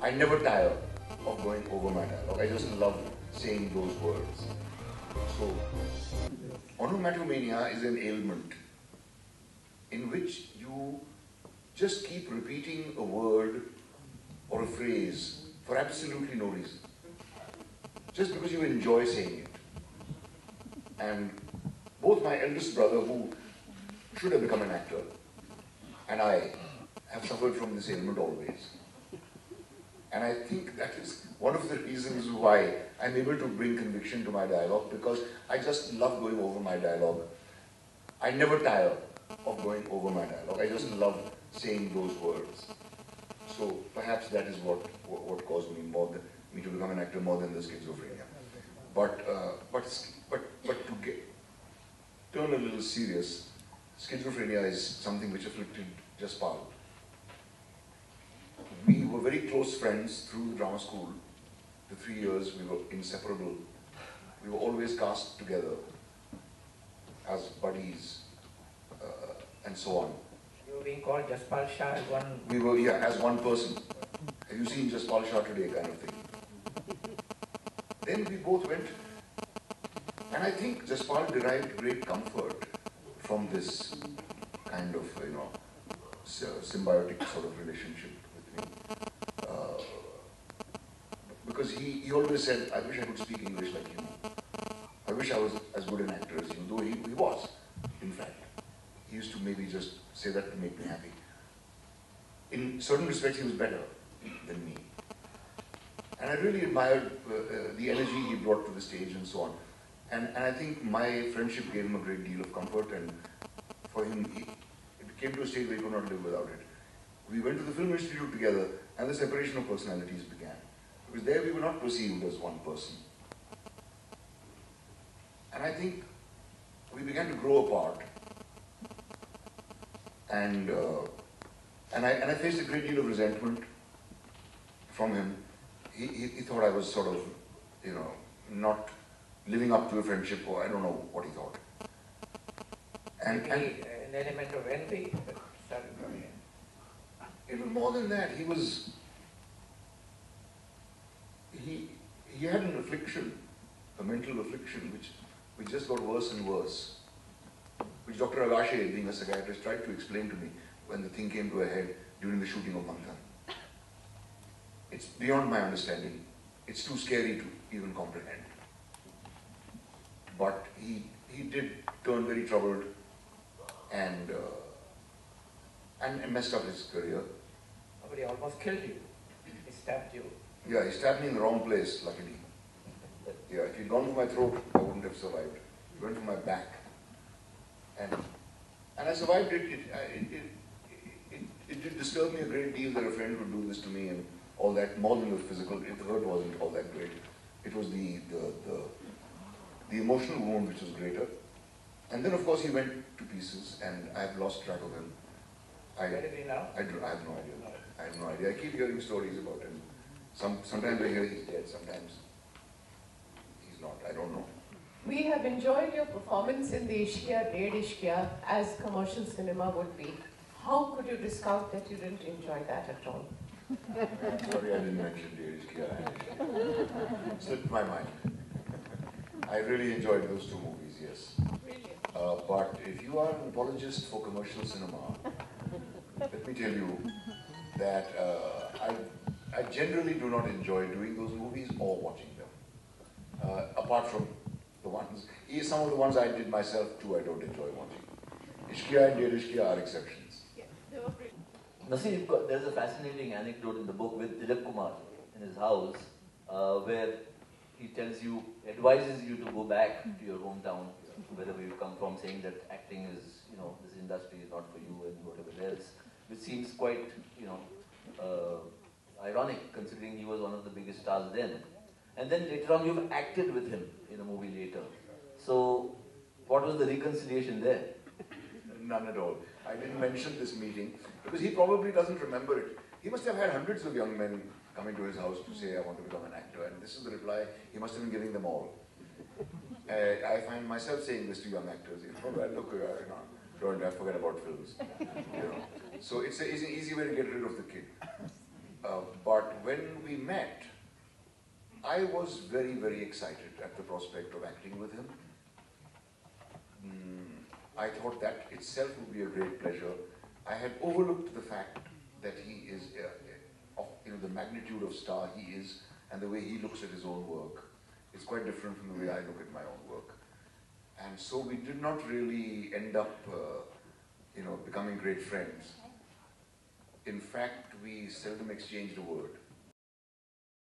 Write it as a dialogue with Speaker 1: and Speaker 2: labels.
Speaker 1: I never tire of going over my dialogue. I just love saying those words. So, onomatopoeia is an ailment in which you just keep repeating a word or a phrase for absolutely no reason. Just because you enjoy saying it. And both my eldest brother, who should have become an actor, and I have suffered from this ailment always. And I think that is one of the reasons why I'm able to bring conviction to my dialogue, because I just love going over my dialogue. I never tire of going over my dialogue. I just love saying those words. So perhaps that is what caused me to become an actor more than the schizophrenia. But to turn a little serious, schizophrenia is something which afflicted Jaspal. We were very close friends through the drama school. The 3 years we were inseparable. We were always cast together as buddies and so on.
Speaker 2: You were being called Jaspal Shah as one...
Speaker 1: We were, yeah, as one person. Have you seen Jaspal Shah today kind of thing? Then we both went, and I think Jaspal derived great comfort from this kind of, symbiotic sort of relationship with me. Because he always said, I wish I could speak English like you. I wish I was as good an actor as you, though he was, in fact. He used to maybe just say that to make me happy. In certain respects, he was better than me. And I really admired the energy he brought to the stage and so on. And I think my friendship gave him a great deal of comfort, and for him, it came to a stage where he could not live without it. We went to the Film Institute together, and the separation of personalities began. Because there we were not perceived as one person. And I think we began to grow apart. And I faced a great deal of resentment from him. He thought I was sort of, not living up to a friendship, or I don't know what he thought. And
Speaker 2: an element of envy started coming in.
Speaker 1: It was more than that. He had an affliction, a mental affliction, which just got worse and worse. Which Dr. Agashe, being a psychiatrist, tried to explain to me when the thing came to a head during the shooting of Manthan. It's beyond my understanding. It's too scary to even comprehend. But he did turn very troubled and messed up his career.
Speaker 2: Nobody almost killed you. He stabbed you.
Speaker 1: Yeah, he stabbed me in the wrong place, luckily. Yeah, if he'd gone for my throat, I wouldn't have survived. He went for my back. And I survived it. It did disturb me a great deal that a friend would do this to me and all that, more than the physical. The hurt wasn't all that great. It was the emotional wound which was greater. And then, of course, he went to pieces, and I've lost track of him.
Speaker 2: Where is he now?
Speaker 1: I have no idea. I have no idea. I keep hearing stories about him. Sometimes I hear he's dead, sometimes he's not. I don't know.
Speaker 3: We have enjoyed your performance in the Ishqiya, Ded Ishqiya, as commercial cinema would be. How could you discount that you didn't enjoy that at all?
Speaker 1: Sorry, I didn't mention Ded Ishqiya. Slipped my mind. I really enjoyed those two movies, yes. But if you are an apologist for commercial cinema, let me tell you that I generally do not enjoy doing those movies or watching them. Apart from the ones, some of the ones I did myself too, I don't enjoy watching. Ishqiya and Ded Ishqiya are exceptions.
Speaker 4: Nasir, there's a fascinating anecdote in the book with Dilip Kumar in his house, where he advises you to go back to your hometown, wherever you come from, saying that acting is, this industry is not for you and whatever else, which seems quite, ironic, considering he was one of the biggest stars then. And then later on, you've acted with him in a movie later. So, what was the reconciliation there?
Speaker 1: None at all. I didn't mention this meeting because he probably doesn't remember it. He must have had hundreds of young men coming to his house to say, I want to become an actor. And this is the reply he must have been giving them all. I find myself saying this to young actors, well, look, don't forget about films. So it's an easy way to get rid of the kid. But when we met, I was very, very excited at the prospect of acting with him. I thought that itself would be a great pleasure. I had overlooked the fact that he is, of the magnitude of star he is, and the way he looks at his own work. It's quite different from the way I look at my own work. And so we did not really end up, becoming great friends. In fact, we seldom exchanged a word.